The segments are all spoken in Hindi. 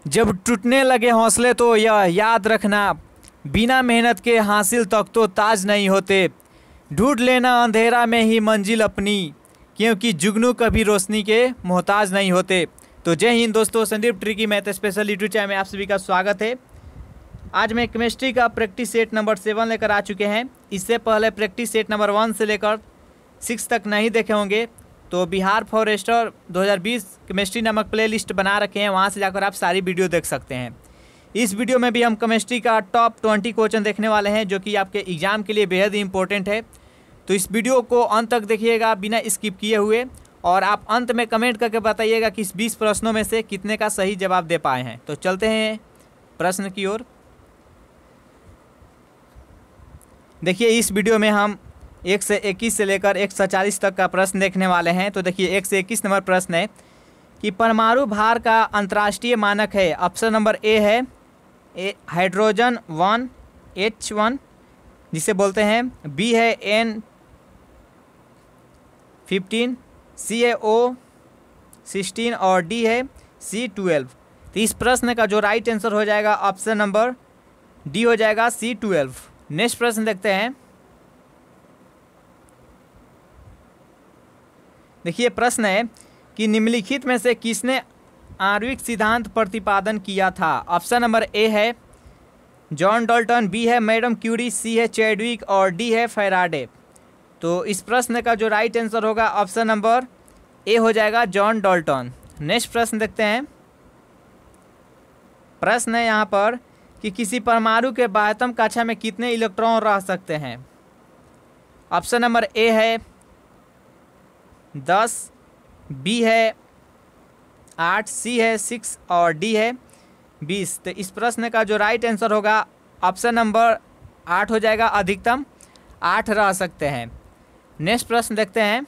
जब टूटने लगे हौसले तो यह याद रखना, बिना मेहनत के हासिल तक तो ताज नहीं होते। ढूंढ लेना अंधेरा में ही मंजिल अपनी, क्योंकि जुगनू कभी रोशनी के मोहताज नहीं होते। तो जय हिंद दोस्तों, Sandeep tricky math special YouTube channel में आप सभी का स्वागत है। आज मैं केमिस्ट्री का प्रैक्टिस सेट नंबर 7 लेकर आ चुके हैं। इससे पहले प्रैक्टिस सेट नंबर 1 से लेकर 6 तक नहीं देखे होंगे तो बिहार फॉरेस्टर 2020 केमिस्ट्री नामक प्लेलिस्ट बना रखे हैं, वहां से जाकर आप सारी वीडियो देख सकते हैं। इस वीडियो में भी हम केमिस्ट्री का टॉप 20 क्वेश्चन देखने वाले हैं, जो कि आपके एग्जाम के लिए बेहद ही इंपॉर्टेंट है। तो इस वीडियो को अंत तक देखिएगा बिना स्किप किए हुए, और आप अंत में कमेंट करके बताइएगा कि इस 20 प्रश्नों में से कितने का सही जवाब दे पाए हैं। तो चलते हैं प्रश्न की ओर। देखिए, इस वीडियो में हम 1 से 21 से लेकर 140 तक का प्रश्न देखने वाले हैं। तो देखिए, 1 से 21 नंबर प्रश्न है कि परमाणु भार का अंतर्राष्ट्रीय मानक है। ऑप्शन नंबर ए है हाइड्रोजन 1 H1 जिसे बोलते हैं, बी है N15, सी है O16 और डी है C12। तो इस प्रश्न का जो राइट आंसर हो जाएगा ऑप्शन नंबर डी हो जाएगा C12। नेक्स्ट प्रश्न देखते हैं। देखिए, प्रश्न है कि निम्नलिखित में से किसने आणविक सिद्धांत प्रतिपादन किया था। ऑप्शन नंबर ए है जॉन डाल्टन, बी है मैडम क्यूरी, सी है चैडविक और डी है फैराडे। तो इस प्रश्न का जो राइट आंसर होगा ऑप्शन नंबर ए हो जाएगा जॉन डाल्टन। नेक्स्ट प्रश्न देखते हैं। प्रश्न है यहाँ पर कि किसी परमाणु के बाह्यतम कक्षा में कितने इलेक्ट्रॉन रह सकते हैं। ऑप्शन नंबर ए है 10, बी है 8, सी है 6 और डी है 20। तो इस प्रश्न का जो राइट आंसर होगा ऑप्शन नंबर 8 हो जाएगा, अधिकतम 8 रह सकते हैं। नेक्स्ट प्रश्न देखते हैं।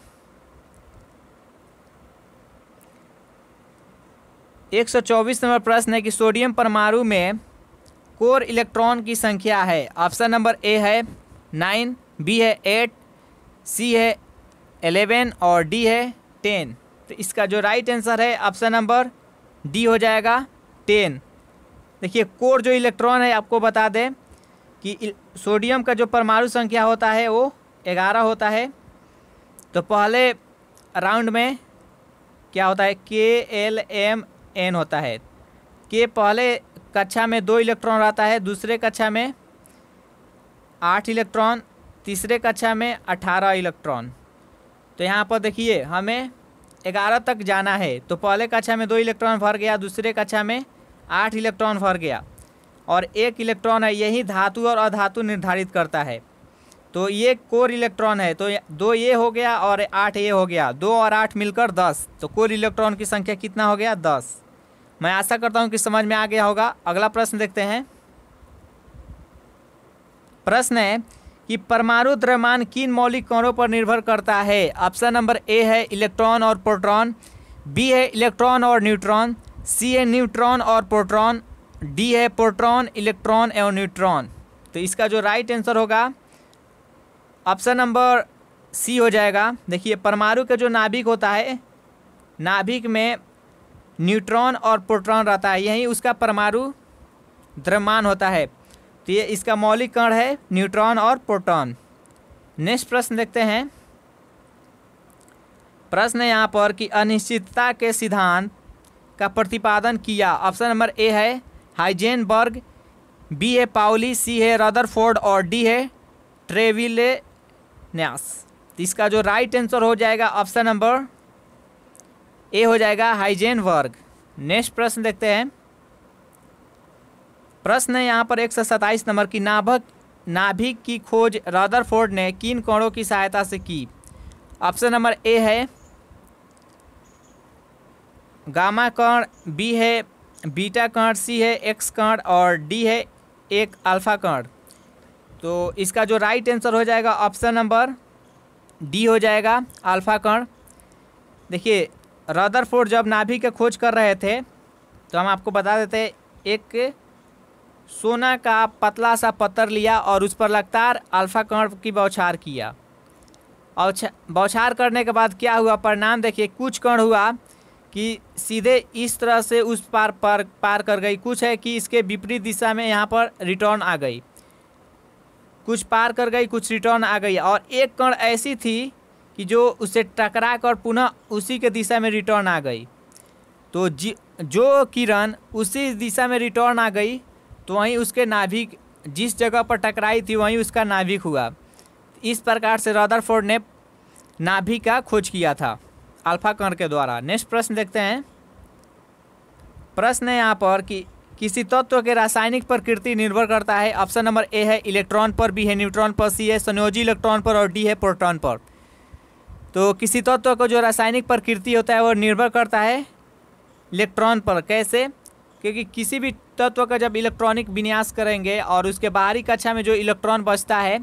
124 नंबर प्रश्न है कि सोडियम परमाणु में कोर इलेक्ट्रॉन की संख्या है। ऑप्शन नंबर ए है 9, बी है 8, सी है 11 और डी है 10। तो इसका जो राइट आंसर है ऑप्शन नंबर डी हो जाएगा 10। देखिए, कोर जो इलेक्ट्रॉन है, आपको बता दें कि सोडियम का जो परमाणु संख्या होता है वो 11 होता है। तो पहले राउंड में क्या होता है, KLMN होता है। के पहले कक्षा में 2 इलेक्ट्रॉन रहता है, दूसरे कक्षा में 8 इलेक्ट्रॉन, तीसरे कक्षा में 18 इलेक्ट्रॉन। तो यहाँ पर देखिए, हमें 11 तक जाना है। तो पहले कक्षा में 2 इलेक्ट्रॉन भर गया, दूसरे कक्षा में 8 इलेक्ट्रॉन भर गया, और 1 इलेक्ट्रॉन है, यही धातु और अधातु निर्धारित करता है। तो ये कोर इलेक्ट्रॉन है, तो 2 ये हो गया और 8 ये हो गया, 2 और 8 मिलकर 10। तो कोर इलेक्ट्रॉन की संख्या कितना हो गया, 10। मैं आशा करता हूँ कि समझ में आ गया होगा। अगला प्रश्न देखते हैं। प्रश्न है कि परमाणु द्रव्यमान किन मौलिक कणों पर निर्भर करता है। ऑप्शन नंबर ए है इलेक्ट्रॉन और प्रोटॉन, बी है इलेक्ट्रॉन और न्यूट्रॉन, सी है न्यूट्रॉन और प्रोटॉन, डी है प्रोटॉन, इलेक्ट्रॉन एवं न्यूट्रॉन। तो इसका जो राइट आंसर होगा ऑप्शन नंबर सी हो जाएगा। देखिए, परमाणु का जो नाभिक होता है, नाभिक में न्यूट्रॉन और प्रोटॉन रहता है, यही उसका परमाणु द्रव्यमान होता है। तो ये इसका मौलिक कण है न्यूट्रॉन और प्रोटॉन। नेक्स्ट प्रश्न देखते हैं। प्रश्न है यहाँ पर कि अनिश्चितता के सिद्धांत का प्रतिपादन किया। ऑप्शन नंबर ए है हाइजेनबर्ग, बी है पाउली, सी है रदरफोर्ड और डी है ट्रेविलेन्स। तो इसका जो राइट आंसर हो जाएगा ऑप्शन नंबर ए हो जाएगा हाइजेनबर्ग। नेक्स्ट प्रश्न देखते हैं। प्रश्न है यहाँ पर 127 नंबर की नाभिक की खोज रदरफोर्ड ने किन कणों की सहायता से की। ऑप्शन नंबर ए है गामा कण, बी है बीटा कण, सी है एक्स कण और डी है एक अल्फा कण। तो इसका जो राइट आंसर हो जाएगा ऑप्शन नंबर डी हो जाएगा अल्फा कण। देखिए, रदरफोर्ड जब नाभिक की खोज कर रहे थे तो हम आपको बता देते, एक सोना का पतला सा पत्थर लिया और उस पर लगातार अल्फा कण की बौछार किया, और बौछार करने के बाद क्या हुआ, परिणाम देखिए, कुछ कण हुआ कि सीधे इस तरह से उस पार कर गई, कुछ है कि इसके विपरीत दिशा में यहाँ पर रिटर्न आ गई, कुछ पार कर गई कुछ रिटर्न आ गई, और एक कण ऐसी थी कि जो उससे टकरा कर पुनः उसी के दिशा में रिटर्न आ गई। तो जो किरण उसी दिशा में रिटर्न आ गई तो वहीं उसके नाभिक जिस जगह पर टकराई थी वहीं उसका नाभिक हुआ। इस प्रकार से रदरफोर्ड ने नाभिक का खोज किया था अल्फा कण के द्वारा। नेक्स्ट प्रश्न देखते हैं। प्रश्न है यहाँ पर कि किसी तत्व के रासायनिक प्रकृति निर्भर करता है। ऑप्शन नंबर ए है इलेक्ट्रॉन पर, बी है न्यूट्रॉन पर, सी है संयोजी इलेक्ट्रॉन पर और डी है प्रोटॉन पर। तो किसी तत्व को जो रासायनिक प्रकृति होता है वो निर्भर करता है इलेक्ट्रॉन पर। कैसे? क्योंकि किसी भी तत्व का जब इलेक्ट्रॉनिक विन्यास करेंगे और उसके बाहरी कक्षा में जो इलेक्ट्रॉन बचता है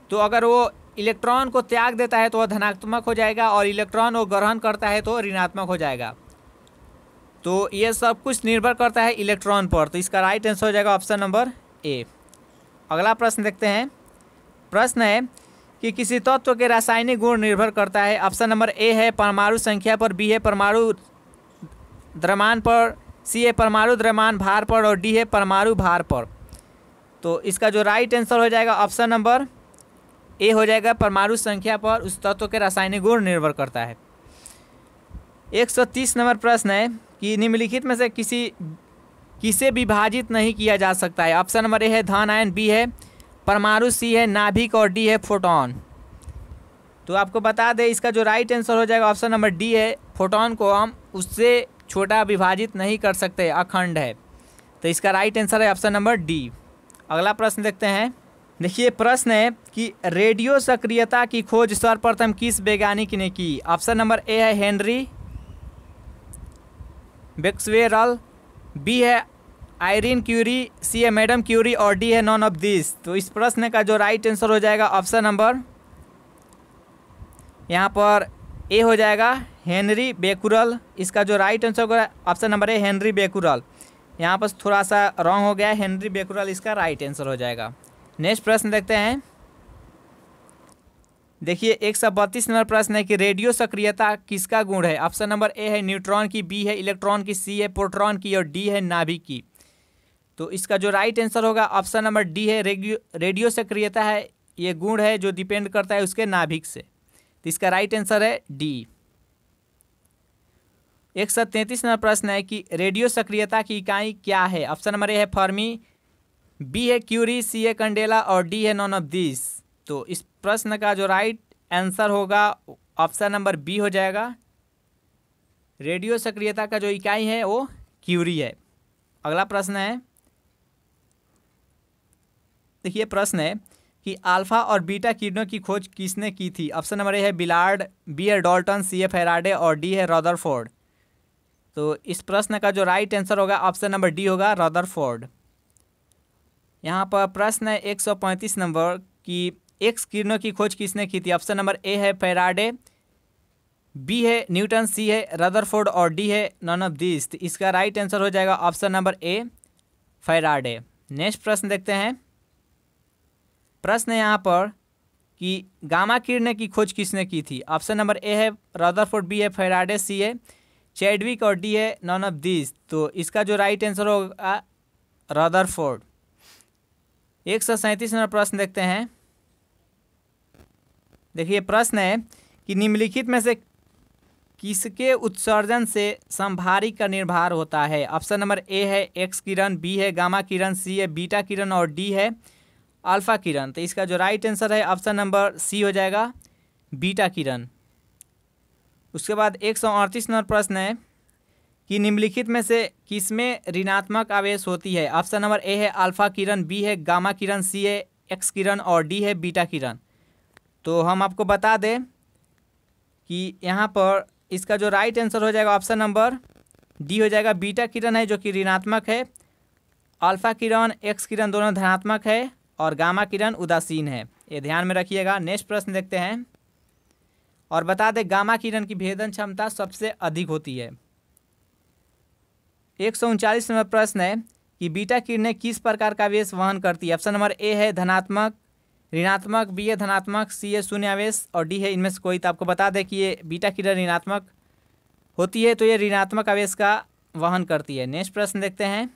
तो अगर वो इलेक्ट्रॉन को त्याग देता है तो वह धनात्मक हो जाएगा, और इलेक्ट्रॉन वो ग्रहण करता है तो ऋणात्मक हो जाएगा। तो ये सब कुछ निर्भर करता है इलेक्ट्रॉन पर। तो इसका राइट आंसर हो जाएगा ऑप्शन नंबर ए। अगला प्रश्न देखते हैं। प्रश्न है कि किसी तत्व के रासायनिक गुण निर्भर करता है। ऑप्शन नंबर ए है परमाणु संख्या पर, बी है परमाणु द्रव्यमान पर, सी है परमाणु द्रव्यमान भार पर और डी है परमाणु भार पर। तो इसका जो राइट आंसर हो जाएगा ऑप्शन नंबर ए हो जाएगा, परमाणु संख्या पर उस तत्व के रासायनिक गुण निर्भर करता है। 130 नंबर प्रश्न है कि निम्नलिखित में से किसे विभाजित नहीं किया जा सकता है। ऑप्शन नंबर ए है धन आयन, बी है परमाणु, सी है नाभिक और डी है फोटोन। तो आपको बता दें इसका जो राइट आंसर हो जाएगा ऑप्शन नंबर डी है। फोटोन को हम उससे छोटा विभाजित नहीं कर सकते, अखंड है। तो इसका राइट आंसर है ऑप्शन नंबर डी। अगला प्रश्न देखते हैं। देखिए प्रश्न है कि रेडियो सक्रियता की खोज सर्वप्रथम किस वैज्ञानिक ने की। ऑप्शन नंबर ए है हेनरी बेक्सवेरल, बी है आयरीन क्यूरी, सी है मैडम क्यूरी और डी है नॉन ऑफ दिस। तो इस प्रश्न का जो राइट आंसर हो जाएगा ऑप्शन नंबर यहाँ पर ए हो जाएगा हेनरी बेकुरल। इसका जो राइट आंसर होगा option number A Henry Becquerel. यहाँ पर थोड़ा सा रॉन्ग हो गया, हेनरी बेकुरल इसका राइट आंसर हो जाएगा। नेक्स्ट प्रश्न देखते हैं। देखिए 132 नंबर प्रश्न है कि रेडियो सक्रियता किसका गुण है। ऑप्शन नंबर ए है न्यूट्रॉन की, बी है इलेक्ट्रॉन की, सी है प्रोटॉन की और डी है नाभिक की। तो इसका जो राइट आंसर होगा ऑप्शन नंबर डी है, रेडियो सक्रियता है ये गुण है जो डिपेंड करता है उसके नाभिक से। तो इसका राइट आंसर है डी। 133 नंबर प्रश्न है कि रेडियो सक्रियता की इकाई क्या है। ऑप्शन नंबर ए है फर्मी, बी है क्यूरी, सी है कैंडेला और डी है नॉन ऑफ दिस। तो इस प्रश्न का जो राइट आंसर होगा ऑप्शन नंबर बी हो जाएगा। रेडियो सक्रियता का जो इकाई है वो क्यूरी है। अगला प्रश्न है। देखिए प्रश्न है कि अल्फा और बीटा किरणों की खोज किसने की थी। ऑप्शन नंबर ए है बिलार्ड, बी है डाल्टन, सी है फैराडे और डी है रदरफोर्ड। तो इस प्रश्न का जो राइट आंसर होगा ऑप्शन नंबर डी होगा, रदरफोर्ड। यहाँ पर प्रश्न है 135 नंबर कि एक्स किरणों की खोज किसने की थी। ऑप्शन नंबर ए है फैराडे, बी है न्यूटन, सी है रदरफोर्ड और डी है नॉन ऑफ दिस। इसका राइट आंसर हो जाएगा option number A Faraday. Next प्रश्न देखते हैं। प्रश्न है यहाँ पर कि गामा किरणें की खोज किसने की थी। ऑप्शन नंबर ए है रदरफोर्ड, बी है फैराडे, सी है चैडविक और डी है नॉन ऑफ दिस। तो इसका जो राइट आंसर होगा रदरफोर्ड। 137 नंबर प्रश्न देखते हैं। देखिए प्रश्न है कि निम्नलिखित में से किसके उत्सर्जन से समभारी का निर्भर होता है। ऑप्शन नंबर ए है एक्स किरण, बी है गामा किरण, सी है बीटा किरण और डी है अल्फा किरण। तो इसका जो राइट आंसर है ऑप्शन नंबर सी हो जाएगा, बीटा किरण। उसके बाद 138 नंबर प्रश्न है कि निम्नलिखित में से किसमें ऋणात्मक आवेश होती है। ऑप्शन नंबर ए है अल्फा किरण, बी है गामा किरण, सी है एक्स किरण और डी है बीटा किरण। तो हम आपको बता दें कि यहाँ पर इसका जो राइट आंसर हो जाएगा ऑप्शन नंबर डी हो जाएगा, बीटा किरण है जो कि ऋणात्मक है, अल्फा किरण एक्स किरण दोनों धनात्मक है और गामा किरण उदासीन है। ये ध्यान में रखिएगा। नेक्स्ट प्रश्न देखते हैं और बता दें गामा किरण की भेदन क्षमता सबसे अधिक होती है। 139 नंबर प्रश्न है कि बीटा किरणें किस प्रकार का आवेश वहन करती है। ऑप्शन नंबर ए है धनात्मक, ऋणात्मक, बी है धनात्मक, सी है शून्य आवेश और डी है इनमें से कोई। तो आपको बता दें कि ये बीटा किरण ऋणात्मक होती है तो ये ऋणात्मक आवेश का वहन करती है। नेक्स्ट प्रश्न देखते हैं।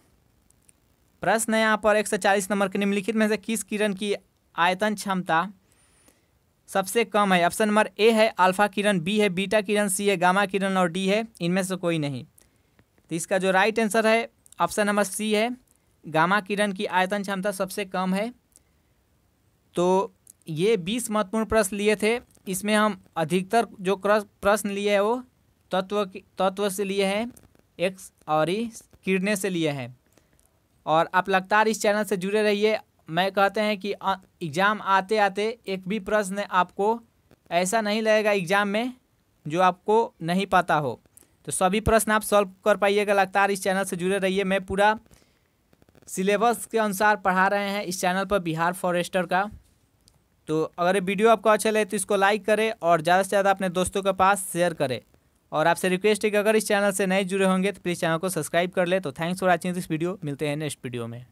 प्रश्न है यहाँ पर 140 नंबर के, निम्नलिखित में से किस किरण की आयतन क्षमता सबसे कम है? ऑप्शन नंबर ए है अल्फा किरण, बी है बीटा किरण, सी है गामा किरण और डी है इनमें से कोई नहीं। तो इसका जो राइट आंसर है ऑप्शन नंबर सी है, गामा किरण की आयतन क्षमता सबसे कम है। तो ये 20 महत्वपूर्ण प्रश्न लिए थे, इसमें हम अधिकतर जो प्रश्न लिए हैं वो तत्व से लिए हैं, एक्स और किरणें से लिए हैं। और आप लगातार इस चैनल से जुड़े रहिए। मैं कहते हैं कि एग्ज़ाम आते आते एक भी प्रश्न आपको ऐसा नहीं लगेगा एग्ज़ाम में जो आपको नहीं पता हो। तो सभी प्रश्न आप सॉल्व कर पाइएगा। लगातार इस चैनल से जुड़े रहिए। मैं पूरा सिलेबस के अनुसार पढ़ा रहे हैं इस चैनल पर बिहार फॉरेस्टर का। तो अगर ये वीडियो आपको अच्छा लगे तो इसको लाइक करें और ज़्यादा से ज़्यादा अपने दोस्तों के पास शेयर करें। और आपसे रिक्वेस्ट है कि अगर इस चैनल से नए जुड़े होंगे तो प्लीज़ चैनल को सब्सक्राइब कर ले। तो thanks for watching this video. मिलते हैं नेक्स्ट वीडियो में।